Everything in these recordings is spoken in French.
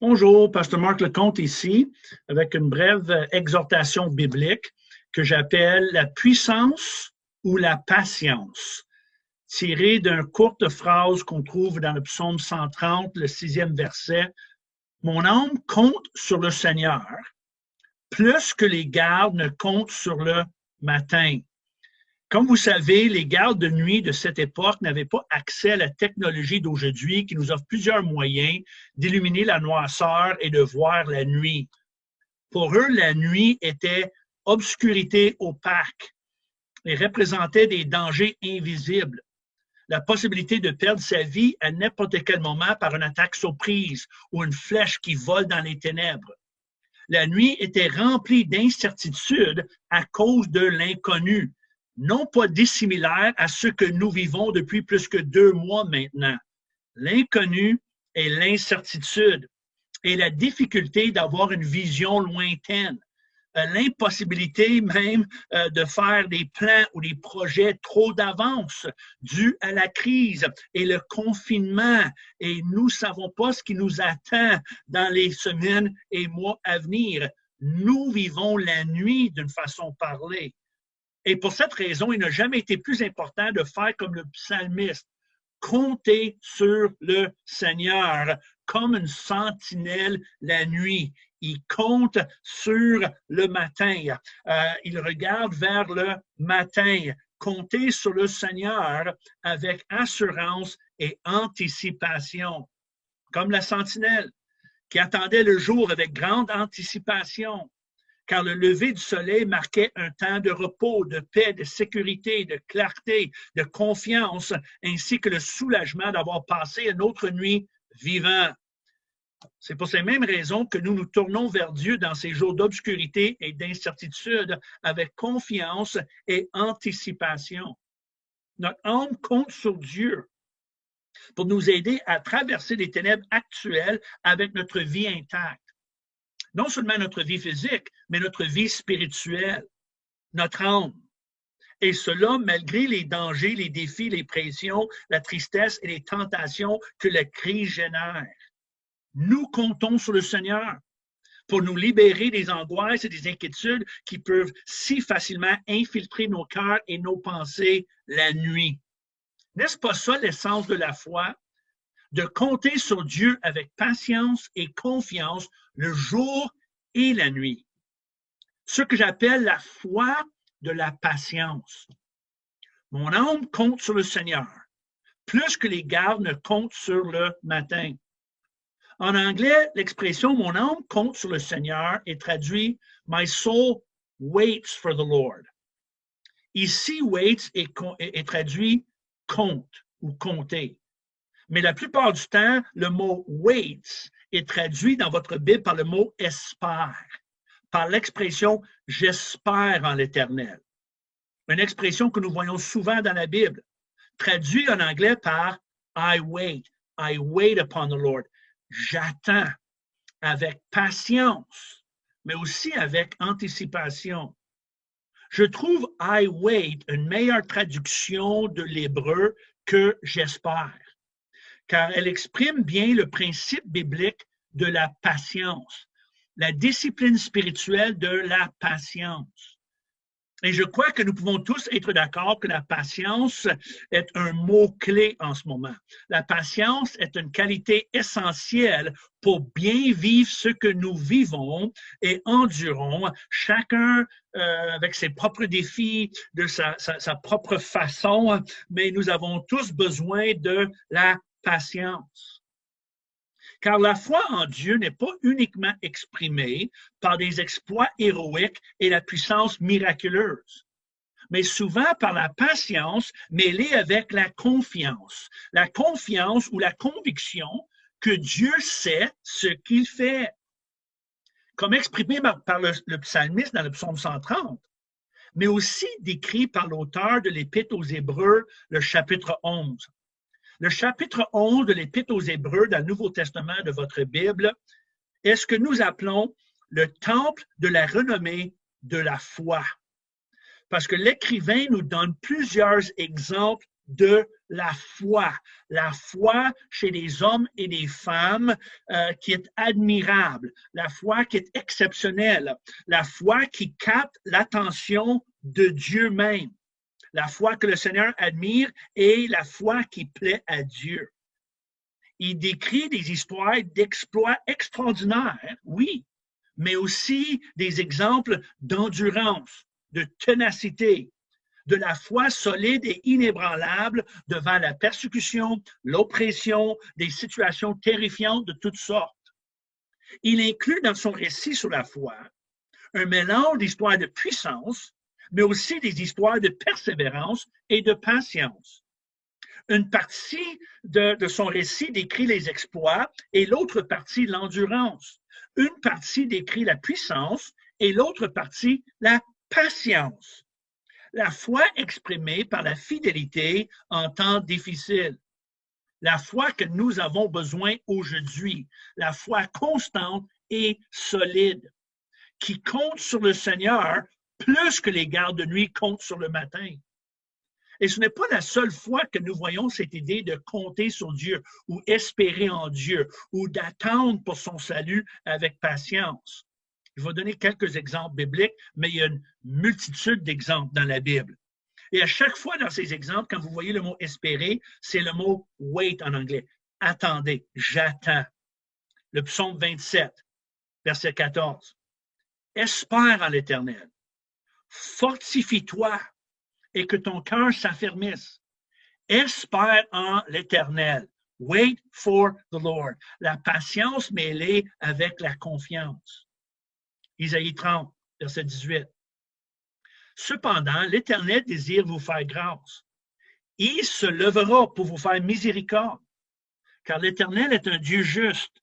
Bonjour, Pasteur Marc Lecomte ici, avec une brève exhortation biblique que j'appelle la puissance ou la patience, tirée d'une courte phrase qu'on trouve dans le psaume 130, le 6e verset. Mon âme compte sur le Seigneur, plus que les gardes ne comptent sur le matin. Comme vous savez, les gardes de nuit de cette époque n'avaient pas accès à la technologie d'aujourd'hui qui nous offre plusieurs moyens d'illuminer la noirceur et de voir la nuit. Pour eux, la nuit était obscurité opaque et représentait des dangers invisibles, la possibilité de perdre sa vie à n'importe quel moment par une attaque surprise ou une flèche qui vole dans les ténèbres. La nuit était remplie d'incertitudes à cause de l'inconnu, non pas dissimilaire à ce que nous vivons depuis plus que 2 mois maintenant. L'inconnu et l'incertitude et la difficulté d'avoir une vision lointaine, l'impossibilité même de faire des plans ou des projets trop d'avance dû à la crise et le confinement. Et nous ne savons pas ce qui nous attend dans les semaines et mois à venir. Nous vivons la nuit d'une façon parlée. Et pour cette raison, il n'a jamais été plus important de faire comme le psalmiste, compter sur le Seigneur comme une sentinelle la nuit. Il compte sur le matin. Il regarde vers le matin. Compter sur le Seigneur avec assurance et anticipation, comme la sentinelle qui attendait le jour avec grande anticipation, car le lever du soleil marquait un temps de repos, de paix, de sécurité, de clarté, de confiance, ainsi que le soulagement d'avoir passé une autre nuit vivant. C'est pour ces mêmes raisons que nous nous tournons vers Dieu dans ces jours d'obscurité et d'incertitude avec confiance et anticipation. Notre âme compte sur Dieu pour nous aider à traverser les ténèbres actuelles avec notre vie intacte. Non seulement notre vie physique, mais notre vie spirituelle, notre âme. Et cela malgré les dangers, les défis, les pressions, la tristesse et les tentations que la crise génère. Nous comptons sur le Seigneur pour nous libérer des angoisses et des inquiétudes qui peuvent si facilement infiltrer nos cœurs et nos pensées la nuit. N'est-ce pas ça l'essence de la foi? De compter sur Dieu avec patience et confiance le jour et la nuit. Ce que j'appelle la foi de la patience. Mon âme compte sur le Seigneur, plus que les gardes ne comptent sur le matin. En anglais, l'expression « mon âme compte sur le Seigneur » est traduit « my soul waits for the Lord ». Ici, « waits » est traduit « compte » ou « compter ». Mais la plupart du temps, le mot « waits » est traduit dans votre Bible par le mot « espère », par l'expression « j'espère en l'Éternel ». Une expression que nous voyons souvent dans la Bible, traduit en anglais par « I wait upon the Lord ». J'attends avec patience, mais aussi avec anticipation. Je trouve « I wait » une meilleure traduction de l'hébreu que « j'espère », car elle exprime bien le principe biblique de la patience, la discipline spirituelle de la patience. Et je crois que nous pouvons tous être d'accord que la patience est un mot-clé en ce moment. La patience est une qualité essentielle pour bien vivre ce que nous vivons et endurons, chacun avec ses propres défis, de sa propre façon, mais nous avons tous besoin de la patience. Car la foi en Dieu n'est pas uniquement exprimée par des exploits héroïques et la puissance miraculeuse, mais souvent par la patience mêlée avec la confiance ou la conviction que Dieu sait ce qu'il fait. Comme exprimé par le psalmiste dans le psaume 130, mais aussi décrit par l'auteur de l'Épître aux Hébreux, le chapitre 11. Le chapitre 11 de l'Épître aux Hébreux dans le Nouveau Testament de votre Bible est ce que nous appelons le temple de la renommée de la foi. Parce que l'écrivain nous donne plusieurs exemples de la foi chez les hommes et les femmes qui est admirable, la foi qui est exceptionnelle, la foi qui capte l'attention de Dieu même, la foi que le Seigneur admire et la foi qui plaît à Dieu. Il décrit des histoires d'exploits extraordinaires, oui, mais aussi des exemples d'endurance, de ténacité, de la foi solide et inébranlable devant la persécution, l'oppression, des situations terrifiantes de toutes sortes. Il inclut dans son récit sur la foi un mélange d'histoires de puissance, mais aussi des histoires de persévérance et de patience. Une partie de son récit décrit les exploits et l'autre partie l'endurance. Une partie décrit la puissance et l'autre partie la patience. La foi exprimée par la fidélité en temps difficiles. La foi que nous avons besoin aujourd'hui. La foi constante et solide qui compte sur le Seigneur plus que les gardes de nuit comptent sur le matin. Et ce n'est pas la seule fois que nous voyons cette idée de compter sur Dieu ou espérer en Dieu ou d'attendre pour son salut avec patience. Je vais donner quelques exemples bibliques, mais il y a une multitude d'exemples dans la Bible. Et à chaque fois dans ces exemples, quand vous voyez le mot espérer, c'est le mot wait en anglais. Attendez, j'attends. Le psaume 27, verset 14. Espère en l'Éternel. Fortifie-toi et que ton cœur s'affermisse. Espère en l'Éternel. Wait for the Lord. La patience mêlée avec la confiance. Isaïe 30, verset 18. Cependant, l'Éternel désire vous faire grâce. Il se levera pour vous faire miséricorde, car l'Éternel est un Dieu juste.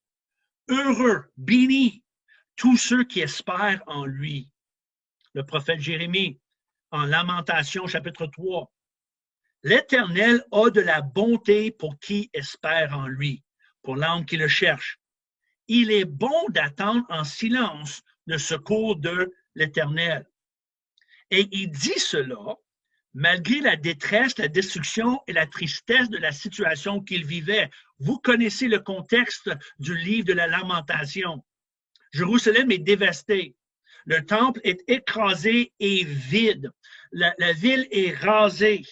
Heureux, béni, tous ceux qui espèrent en lui. Le prophète Jérémie, en Lamentation, chapitre 3. L'Éternel a de la bonté pour qui espère en lui, pour l'âme qui le cherche. Il est bon d'attendre en silence le secours de l'Éternel. Et il dit cela malgré la détresse, la destruction et la tristesse de la situation qu'il vivait. Vous connaissez le contexte du livre de la Lamentation. Jérusalem est dévastée. Le temple est écrasé et vide. La ville est rasée.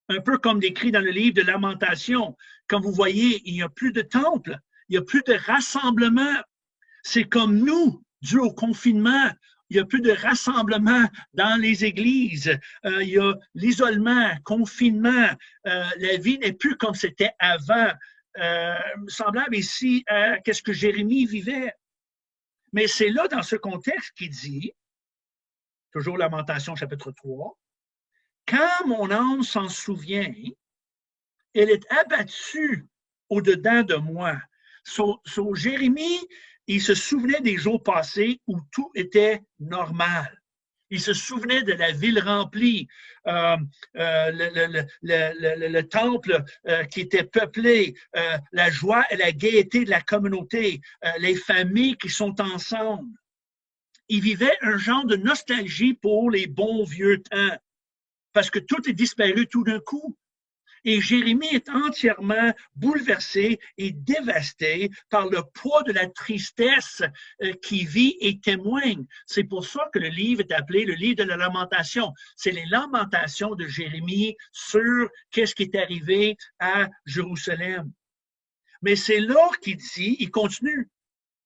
Un peu comme décrit dans le livre de Lamentation. Quand vous voyez, il n'y a plus de temple, il n'y a plus de rassemblement. C'est comme nous, dû au confinement. Il n'y a plus de rassemblement dans les églises. Il y a l'isolement, confinement. La vie n'est plus comme c'était avant. Semblable ici à ce que Jérémie vivait. Mais c'est là, dans ce contexte, qu'il dit, toujours Lamentation chapitre 3, « Quand mon âme s'en souvient, elle est abattue au-dedans de moi. » Jérémie, il se souvenait des jours passés où tout était normal. Il se souvenait de la ville remplie, le temple qui était peuplé, la joie et la gaieté de la communauté, les familles qui sont ensemble. Il vivait un genre de nostalgie pour les bons vieux temps, parce que tout est disparu tout d'un coup. Et Jérémie est entièrement bouleversé et dévasté par le poids de la tristesse qu'il vit et témoigne. C'est pour ça que le livre est appelé le livre de la lamentation. C'est les lamentations de Jérémie sur qu'est-ce qui est arrivé à Jérusalem. Mais c'est là qu'il dit, il continue,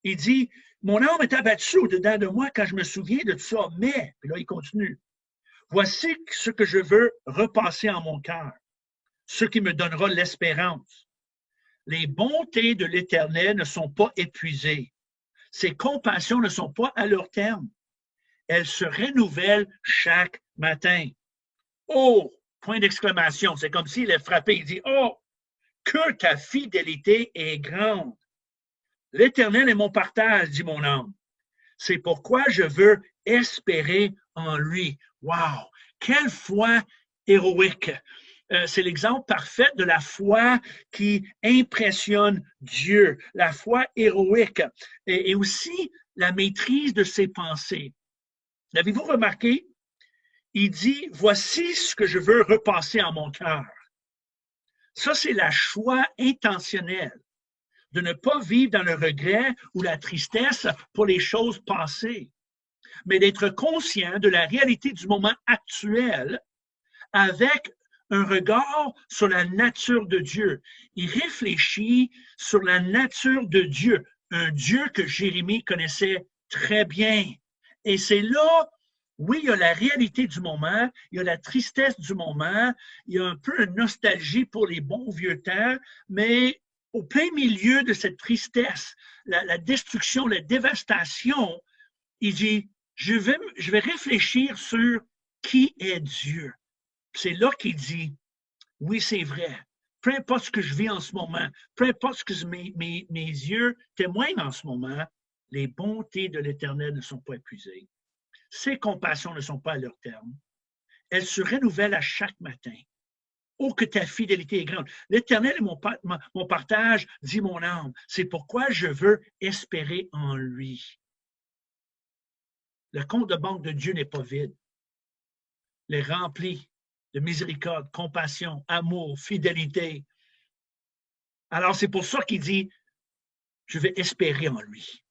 il dit, mon âme est abattue au-dedans de moi quand je me souviens de tout ça, mais, puis là il continue, voici ce que je veux repasser en mon cœur. Ce qui me donnera l'espérance. Les bontés de l'Éternel ne sont pas épuisées. Ses compassions ne sont pas à leur terme. Elles se renouvellent chaque matin. Oh! Point d'exclamation. C'est comme s'il est frappé. Il dit, oh! Que ta fidélité est grande. L'Éternel est mon partage, dit mon âme. C'est pourquoi je veux espérer en lui. Wow! Quelle foi héroïque! C'est l'exemple parfait de la foi qui impressionne Dieu, la foi héroïque et aussi la maîtrise de ses pensées. L'avez-vous remarqué? Il dit, voici ce que je veux repasser en mon cœur. Ça, c'est la choix intentionnel de ne pas vivre dans le regret ou la tristesse pour les choses passées, mais d'être conscient de la réalité du moment actuel avec un regard sur la nature de Dieu. Il réfléchit sur la nature de Dieu, un Dieu que Jérémie connaissait très bien. Et c'est là, oui, il y a la réalité du moment, il y a la tristesse du moment, il y a un peu une nostalgie pour les bons vieux temps, mais au plein milieu de cette tristesse, la destruction, la dévastation, il dit, je vais réfléchir sur qui est Dieu. C'est là qu'il dit, oui, c'est vrai. Peu importe ce que je vis en ce moment, peu importe ce que mes yeux témoignent en ce moment, les bontés de l'Éternel ne sont pas épuisées. Ses compassions ne sont pas à leur terme. Elles se renouvellent à chaque matin. Oh, que ta fidélité est grande. L'Éternel est mon partage, dit mon âme. C'est pourquoi je veux espérer en lui. Le compte de banque de Dieu n'est pas vide. Il est rempli de miséricorde, compassion, amour, fidélité. Alors, c'est pour ça qu'il dit, je vais espérer en lui.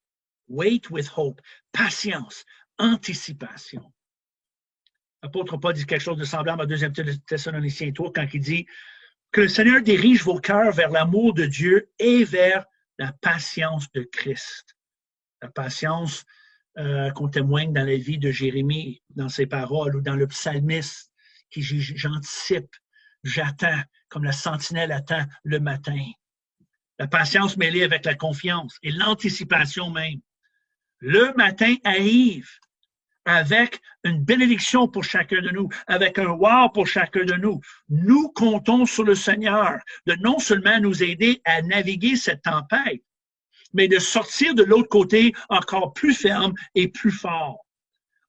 Wait with hope, patience, anticipation. L'apôtre Paul dit quelque chose de semblable à 2 Thessaloniciens 3 quand il dit que le Seigneur dirige vos cœurs vers l'amour de Dieu et vers la patience de Christ. La patience qu'on témoigne dans la vie de Jérémie, dans ses paroles, ou dans le psalmiste, qui j'anticipe, j'attends, comme la sentinelle attend le matin. La patience mêlée avec la confiance et l'anticipation même. Le matin arrive avec une bénédiction pour chacun de nous, avec un wow pour chacun de nous. Nous comptons sur le Seigneur de non seulement nous aider à naviguer cette tempête, mais de sortir de l'autre côté encore plus ferme et plus fort.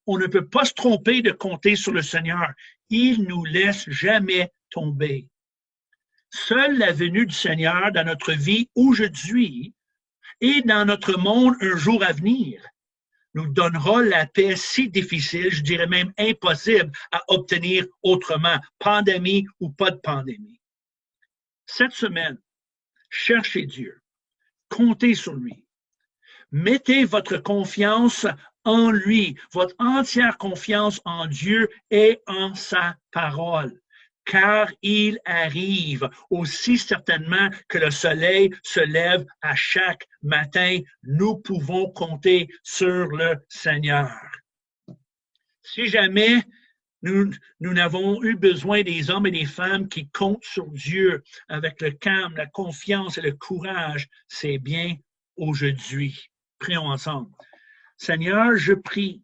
On ne peut pas se tromper de compter sur le Seigneur. Il ne nous laisse jamais tomber. Seule la venue du Seigneur dans notre vie aujourd'hui et dans notre monde un jour à venir nous donnera la paix si difficile, je dirais même impossible à obtenir autrement, pandémie ou pas de pandémie. Cette semaine, cherchez Dieu, comptez sur lui. Mettez votre confiance en lui, votre entière confiance en Dieu et en sa parole, car il arrive aussi certainement que le soleil se lève à chaque matin. Nous pouvons compter sur le Seigneur. Si jamais nous n'avons eu besoin des hommes et des femmes qui comptent sur Dieu avec le calme, la confiance et le courage, c'est bien aujourd'hui. Prions ensemble. Seigneur, je prie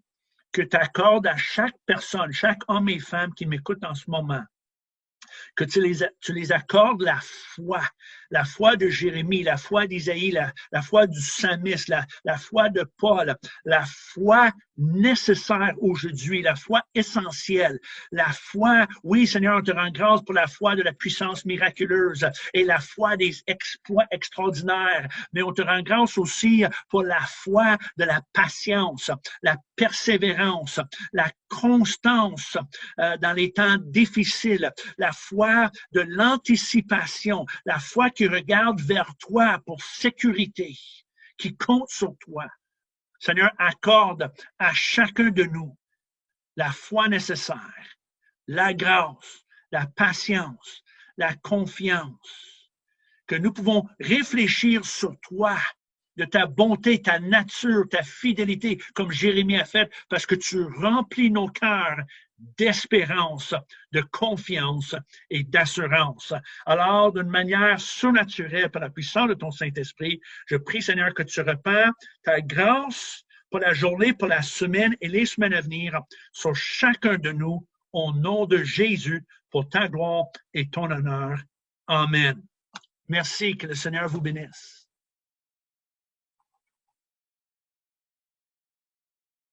que tu accordes à chaque personne, chaque homme et femme qui m'écoute en ce moment, que tu les accordes la foi de Jérémie, la foi d'Isaïe, la foi du psalmiste, la foi de Paul, la foi nécessaire aujourd'hui, la foi essentielle, la foi, oui Seigneur, on te rend grâce pour la foi de la puissance miraculeuse et la foi des exploits extraordinaires, mais on te rend grâce aussi pour la foi de la patience, la persévérance, la constance dans les temps difficiles, la foi de l'anticipation, la foi qui regarde vers toi pour sécurité, qui compte sur toi. Seigneur, accorde à chacun de nous la foi nécessaire, la grâce, la patience, la confiance, que nous pouvons réfléchir sur toi, de ta bonté, ta nature, ta fidélité, comme Jérémie a fait, parce que tu remplis nos cœurs d'espérance, de confiance et d'assurance. Alors, d'une manière surnaturelle, par la puissance de ton Saint-Esprit, je prie, Seigneur, que tu repars ta grâce pour la journée, pour la semaine et les semaines à venir sur chacun de nous, au nom de Jésus, pour ta gloire et ton honneur. Amen. Merci, que le Seigneur vous bénisse.